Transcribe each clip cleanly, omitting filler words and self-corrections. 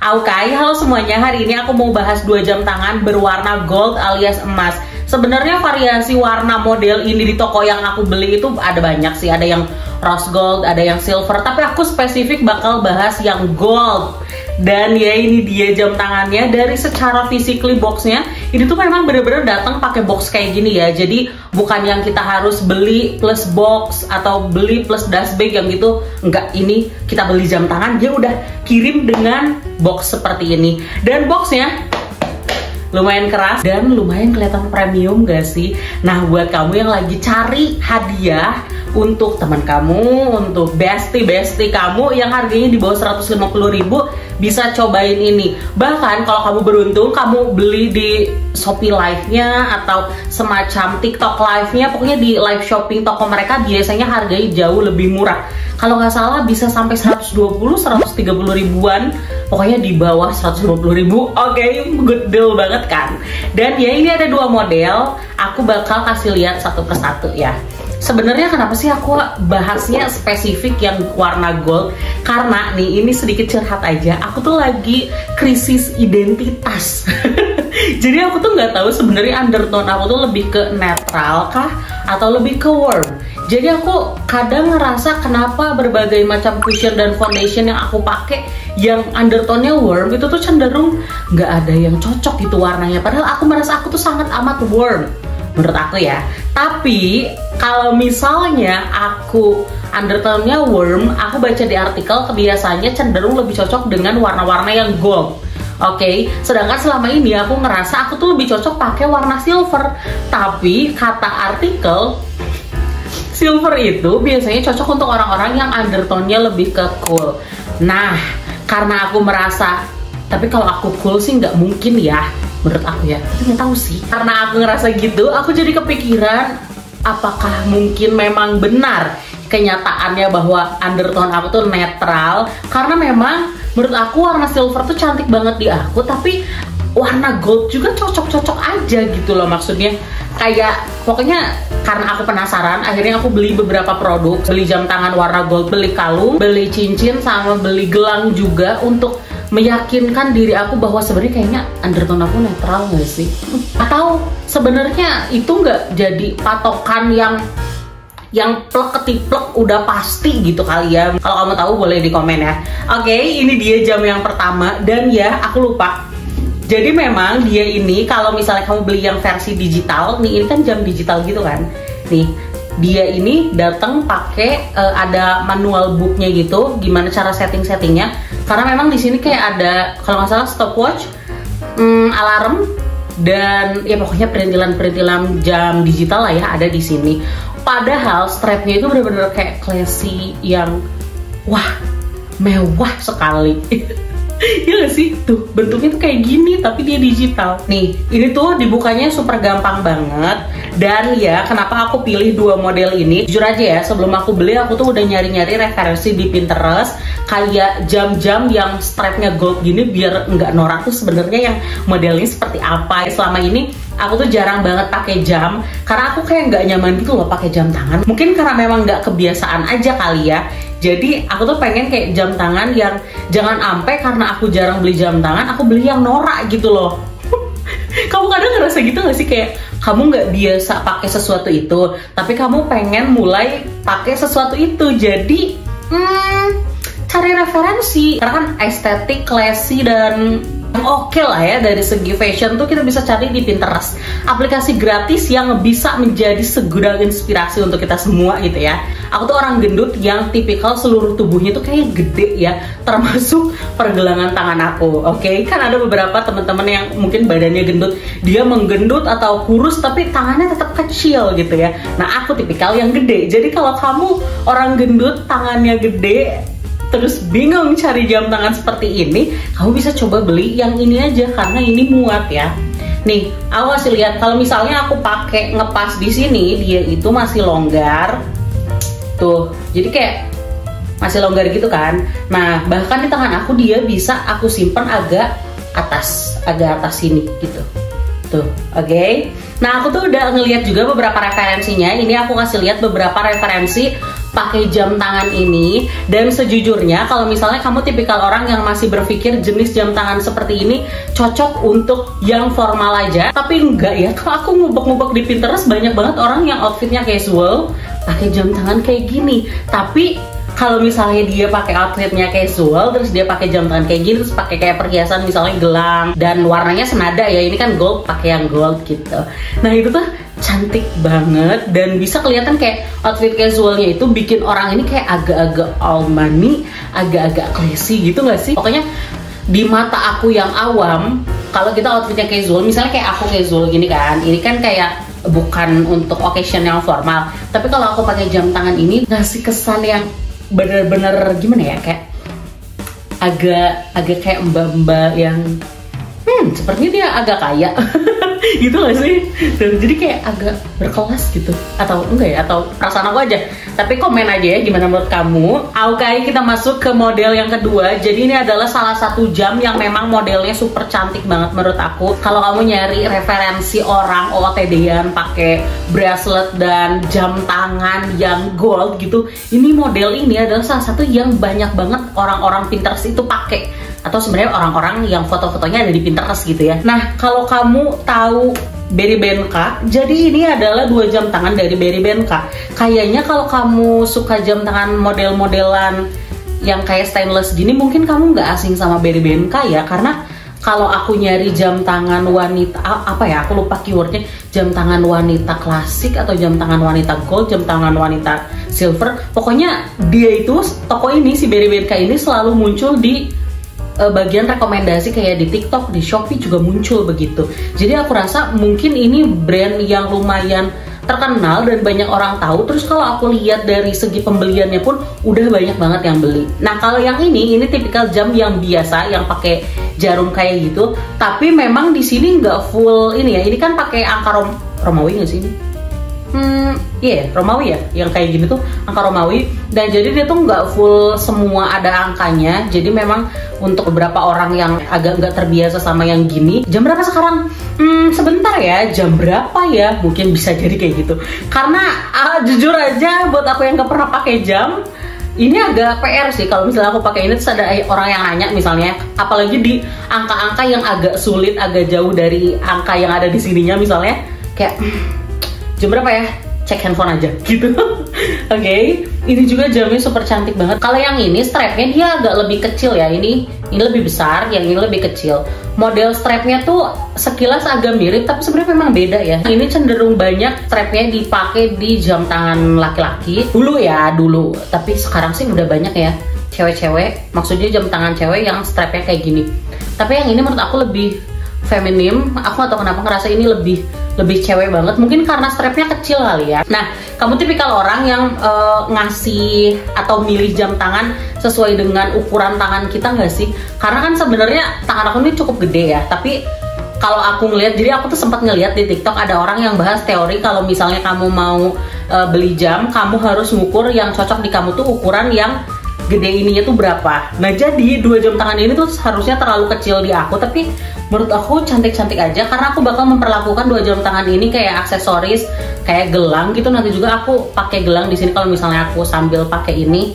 Oke, halo semuanya. Hari ini aku mau bahas 2 jam tangan berwarna gold alias emas. Sebenarnya variasi warna model ini di toko yang aku beli itu ada banyak sih. Ada yang rose gold, ada yang silver. Tapi aku spesifik bakal bahas yang gold. Dan ya ini dia jam tangannya. Dari secara physically boxnya, ini tuh memang bener-bener datang pakai box kayak gini ya. Jadi bukan yang kita harus beli plus box atau beli plus dust bag yang gitu. Enggak, ini kita beli jam tangan, dia udah kirim dengan box seperti ini. Dan boxnya lumayan keras dan lumayan kelihatan premium gak sih? Nah, buat kamu yang lagi cari hadiah untuk teman kamu, untuk bestie kamu yang harganya di bawah 150.000, bisa cobain ini. Bahkan kalau kamu beruntung, kamu beli di Shopee Live-nya atau semacam TikTok Live-nya, pokoknya di live shopping toko mereka biasanya harganya jauh lebih murah. Kalau nggak salah bisa sampai 130-130 ribuan, pokoknya di bawah 150.000. Oke, good deal banget kan? Dan ya ini ada 2 model, aku bakal kasih lihat satu persatu ya. Sebenarnya kenapa sih aku bahasnya spesifik yang warna gold? Karena nih, ini sedikit curhat aja, aku tuh lagi krisis identitas. Jadi aku tuh nggak tahu sebenarnya undertone aku tuh lebih ke netral kah atau lebih ke warm. Jadi aku kadang ngerasa kenapa berbagai macam cushion dan foundation yang aku pakai yang undertone-nya warm itu tuh cenderung nggak ada yang cocok gitu warnanya. Padahal aku merasa aku tuh sangat amat warm menurut aku ya. Tapi kalau misalnya aku undertone-nya warm, aku baca di artikel kebiasaannya cenderung lebih cocok dengan warna-warna yang gold. Oke, sedangkan selama ini aku ngerasa aku tuh lebih cocok pakai warna silver. Tapi kata artikel, silver itu biasanya cocok untuk orang-orang yang undertone-nya lebih ke cool. Nah, karena aku merasa, tapi kalau aku cool sih nggak mungkin ya, menurut aku ya. Tapi nggak tahu sih. Karena aku ngerasa gitu, aku jadi kepikiran, apakah mungkin memang benar kenyataannya bahwa undertone aku tuh netral? Karena memang menurut aku warna silver tuh cantik banget di aku, tapi warna gold juga cocok-cocok aja gitu loh, maksudnya kayak pokoknya karena aku penasaran, akhirnya aku beli beberapa produk, beli jam tangan warna gold, beli kalung, beli cincin, sama beli gelang juga untuk meyakinkan diri aku bahwa sebenarnya kayaknya undertone aku netral nggak sih? Atau sebenarnya itu nggak jadi patokan yang plek ketiplek udah pasti gitu kali ya. Kalau kamu tahu boleh di komen ya. Oke, ini dia jam yang pertama dan ya aku lupa. Jadi memang dia ini kalau misalnya kamu beli yang versi digital, nih ini kan jam digital gitu kan. Nih, dia ini datang pakai ada manual booknya gitu, gimana cara settingnya. Karena memang di sini kayak ada kalau nggak salah stopwatch, alarm, dan ya pokoknya perintilan jam digital lah ya ada di sini. Padahal strapnya itu bener-bener kayak classy yang wah mewah sekali. Iya gak sih? Tuh bentuknya tuh kayak gini tapi dia digital. Nih ini tuh dibukanya super gampang banget. Dan ya kenapa aku pilih 2 model ini, jujur aja ya, sebelum aku beli aku tuh udah nyari-nyari referensi di Pinterest kayak jam-jam yang strapnya gold gini biar nggak norak tuh sebenarnya yang modelnya seperti apa. Selama ini aku tuh jarang banget pakai jam karena aku kayak nggak nyaman gitu loh pakai jam tangan. Mungkin karena memang nggak kebiasaan aja kali ya. Jadi aku tuh pengen kayak jam tangan yang jangan ampe karena aku jarang beli jam tangan, aku beli yang norak gitu loh. Kamu kadang ngerasa gitu gak sih, kayak kamu nggak biasa pakai sesuatu itu, tapi kamu pengen mulai pakai sesuatu itu. Jadi cari referensi karena kan estetik, classy, dan oke lah ya dari segi fashion tuh kita bisa cari di Pinterest, aplikasi gratis yang bisa menjadi segudang inspirasi untuk kita semua gitu ya. Aku tuh orang gendut yang tipikal seluruh tubuhnya tuh kayak gede ya, termasuk pergelangan tangan aku. Oke, kan ada beberapa teman-teman yang mungkin badannya gendut, dia menggendut atau kurus tapi tangannya tetap kecil gitu ya. Nah aku tipikal yang gede, jadi kalau kamu orang gendut tangannya gede terus bingung cari jam tangan seperti ini, kamu bisa coba beli yang ini aja karena ini muat ya. Nih, aku kasih lihat kalau misalnya aku pakai ngepas di sini, dia itu masih longgar. Tuh, jadi kayak masih longgar gitu kan. Nah, bahkan di tangan aku dia bisa aku simpan agak atas sini gitu. Tuh, oke. Nah, aku tuh udah ngeliat juga beberapa referensinya. Ini aku kasih lihat beberapa referensi pakai jam tangan ini. Dan sejujurnya kalau misalnya kamu tipikal orang yang masih berpikir jenis jam tangan seperti ini cocok untuk yang formal aja, tapi enggak ya. Kalau aku ngubek-ngubek di Pinterest, banyak banget orang yang outfitnya casual pakai jam tangan kayak gini. Tapi kalau misalnya dia pakai outfitnya casual, terus dia pakai jam tangan kayak gini, terus pakai kayak perhiasan misalnya gelang dan warnanya senada ya, ini kan gold, pakai yang gold gitu. Nah itu tuh cantik banget dan bisa kelihatan kayak outfit casualnya itu bikin orang ini kayak agak-agak old money, agak-agak classy gitu nggak sih? Pokoknya di mata aku yang awam, kalau kita outfitnya casual, misalnya kayak aku casual gini kan, ini kan kayak bukan untuk occasion yang formal, tapi kalau aku pakai jam tangan ini ngasih kesan yang bener-bener gimana ya, kayak agak kayak mbak-mbak yang sepertinya dia agak kaya gitu gak sih? Dan jadi kayak agak berkelas gitu, atau enggak ya, atau perasaan aku aja. Tapi komen aja ya gimana menurut kamu. Oke, kita masuk ke model yang kedua. Jadi ini adalah salah satu jam yang memang modelnya super cantik banget menurut aku. Kalau kamu nyari referensi orang OOTD-an pakai bracelet dan jam tangan yang gold gitu, ini model ini adalah salah satu yang banyak banget orang-orang Pinterest itu pakai, atau sebenarnya orang-orang yang foto-fotonya ada di Pinterest gitu ya. Nah, kalau kamu tahu Berry Benka, jadi ini adalah 2 jam tangan dari Berry Benka. Kayaknya kalau kamu suka jam tangan model-modelan yang kayak stainless gini, mungkin kamu nggak asing sama Berry Benka ya, karena kalau aku nyari jam tangan wanita, apa ya, aku lupa keywordnya, jam tangan wanita klasik atau jam tangan wanita gold, jam tangan wanita silver, pokoknya dia itu, toko ini, si Berry Benka ini selalu muncul di bagian rekomendasi kayak di TikTok, di Shopee juga muncul begitu. Jadi aku rasa mungkin ini brand yang lumayan terkenal dan banyak orang tahu. Terus kalau aku lihat dari segi pembeliannya pun udah banyak banget yang beli. Nah kalau yang ini tipikal jam yang biasa, yang pakai jarum kayak gitu. Tapi memang di sini nggak full ini ya. Ini kan pakai angka Romawi nggak sih ini? Romawi ya, yang kayak gini tuh angka Romawi. Dan jadi dia tuh nggak full semua ada angkanya. Jadi memang untuk beberapa orang yang agak nggak terbiasa sama yang gini, jam berapa sekarang? Sebentar ya, jam berapa ya? Mungkin bisa jadi kayak gitu. Karena jujur aja buat aku yang nggak pernah pakai jam, ini agak PR sih kalau misalnya aku pakai ini terus ada orang yang nanya misalnya, apalagi di angka-angka yang agak sulit, agak jauh dari angka yang ada di sininya, misalnya kayak jam berapa ya? Cek handphone aja gitu. Oke, ini juga jamnya super cantik banget. Kalau yang ini strapnya dia agak lebih kecil ya. Ini lebih besar, yang ini lebih kecil. Model strapnya tuh sekilas agak mirip, tapi sebenarnya memang beda ya. Ini cenderung banyak strapnya dipakai di jam tangan laki-laki. Dulu ya, dulu. Tapi sekarang sih udah banyak ya cewek-cewek. Maksudnya jam tangan cewek yang strapnya kayak gini. Tapi yang ini menurut aku lebih feminim. Aku atau kenapa ngerasa ini lebih cewek banget, mungkin karena strapnya kecil kali ya. Nah, kamu tipikal orang yang ngasih atau milih jam tangan sesuai dengan ukuran tangan kita nggak sih? Karena kan sebenarnya tangan aku ini cukup gede ya, tapi kalau aku ngeliat, jadi aku tuh sempat ngeliat di TikTok ada orang yang bahas teori kalau misalnya kamu mau beli jam, kamu harus ngukur yang cocok di kamu tuh ukuran yang gede ininya tuh berapa. Nah jadi 2 jam tangan ini tuh harusnya terlalu kecil di aku, tapi menurut aku cantik-cantik aja karena aku bakal memperlakukan 2 jam tangan ini kayak aksesoris, kayak gelang gitu. Nanti juga aku pakai gelang di sini kalau misalnya aku sambil pakai ini.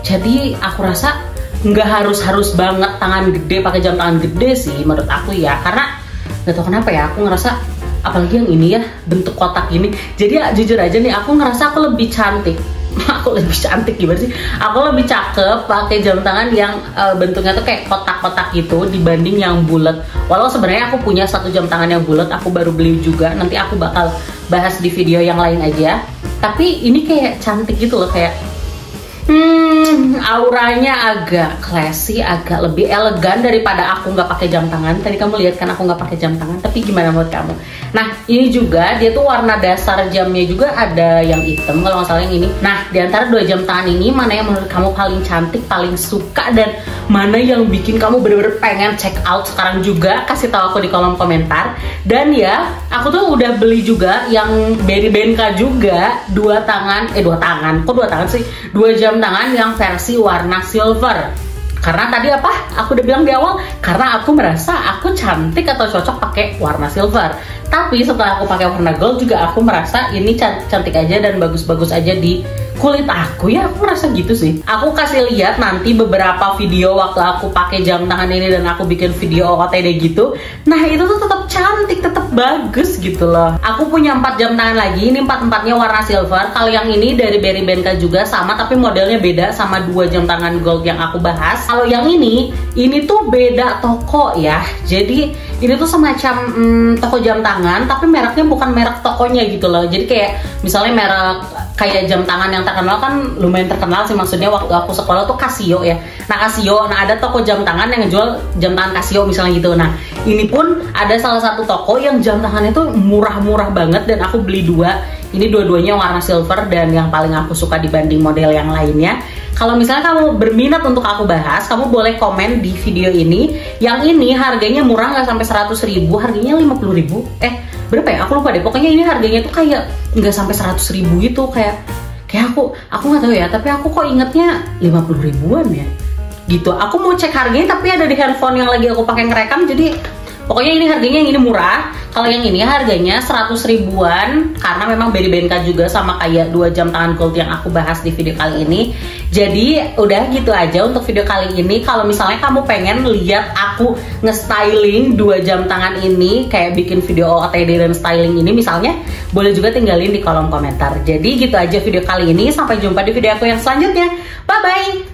Jadi aku rasa nggak harus banget tangan gede, pakai jam tangan gede sih menurut aku ya, karena nggak tahu kenapa ya, aku ngerasa apalagi yang ini ya bentuk kotak ini. Jadi ya, jujur aja nih aku ngerasa aku lebih cantik. Aku lebih cantik gimana sih? Aku lebih cakep pakai jam tangan yang bentuknya tuh kayak kotak-kotak gitu dibanding yang bulat. Walau sebenarnya aku punya 1 jam tangan yang bulat, aku baru beli juga. Nanti aku bakal bahas di video yang lain aja. Tapi ini kayak cantik gitu loh, kayak auranya agak classy, agak lebih elegan daripada aku nggak pakai jam tangan. Tadi kamu lihat kan aku nggak pakai jam tangan, tapi gimana menurut kamu? Nah ini juga dia tuh warna dasar jamnya juga ada yang hitam kalau nggak salah yang ini. Nah di antara 2 jam tangan ini mana yang menurut kamu paling cantik, paling suka, dan mana yang bikin kamu bener-bener pengen check out sekarang juga? Kasih tahu aku di kolom komentar. Dan ya aku tuh udah beli juga yang Berry Benka juga 2 tangan, kok 2 tangan sih? 2 jam tangan yang versi warna silver. Karena tadi apa? Aku udah bilang di awal, karena aku merasa aku cantik atau cocok pakai warna silver. Tapi setelah aku pakai warna gold juga aku merasa ini cantik aja dan bagus-bagus aja di kulit aku ya, aku merasa gitu sih. Aku kasih lihat nanti beberapa video waktu aku pakai jam tangan ini dan aku bikin video OTD gitu. Nah itu tuh tetap cantik, tetap bagus gitu loh. Aku punya 4 jam tangan lagi, ini 4-empatnya warna silver. Kalau yang ini dari Berry Benka juga sama, tapi modelnya beda sama 2 jam tangan gold yang aku bahas. Kalau yang ini tuh beda toko ya. Jadi ini tuh semacam toko jam tangan, tapi mereknya bukan merek tokonya gitu loh. Jadi kayak misalnya merek kayak jam tangan yang terkenal kan lumayan terkenal sih, maksudnya waktu aku sekolah tuh Casio ya. Nah Casio, nah ada toko jam tangan yang jual jam tangan Casio misalnya gitu. Nah ini pun ada salah satu toko yang jam tangannya tuh murah-murah banget dan aku beli 2. Ini dua-duanya warna silver dan yang paling aku suka dibanding model yang lainnya. Kalau misalnya kamu berminat untuk aku bahas, kamu boleh komen di video ini. Yang ini harganya murah, nggak sampai 100.000, harganya 50.000. Berapa ya? Aku lupa deh. Pokoknya ini harganya tuh kayak nggak sampai 100.000 gitu. Kayak aku nggak tahu ya. Tapi aku kok ingetnya 50 ribuan ya. Gitu. Aku mau cek harganya tapi ada di handphone yang lagi aku pakai ngerekam. Jadi pokoknya ini harganya yang ini murah. Kalau yang ini harganya 100 ribuan karena memang Berry Benka juga sama kayak 2 jam tangan gold yang aku bahas di video kali ini. Jadi udah gitu aja untuk video kali ini. Kalau misalnya kamu pengen lihat aku nge-styling 2 jam tangan ini, kayak bikin video OOTD dan styling ini misalnya, boleh juga tinggalin di kolom komentar. Jadi gitu aja video kali ini. Sampai jumpa di video aku yang selanjutnya. Bye bye.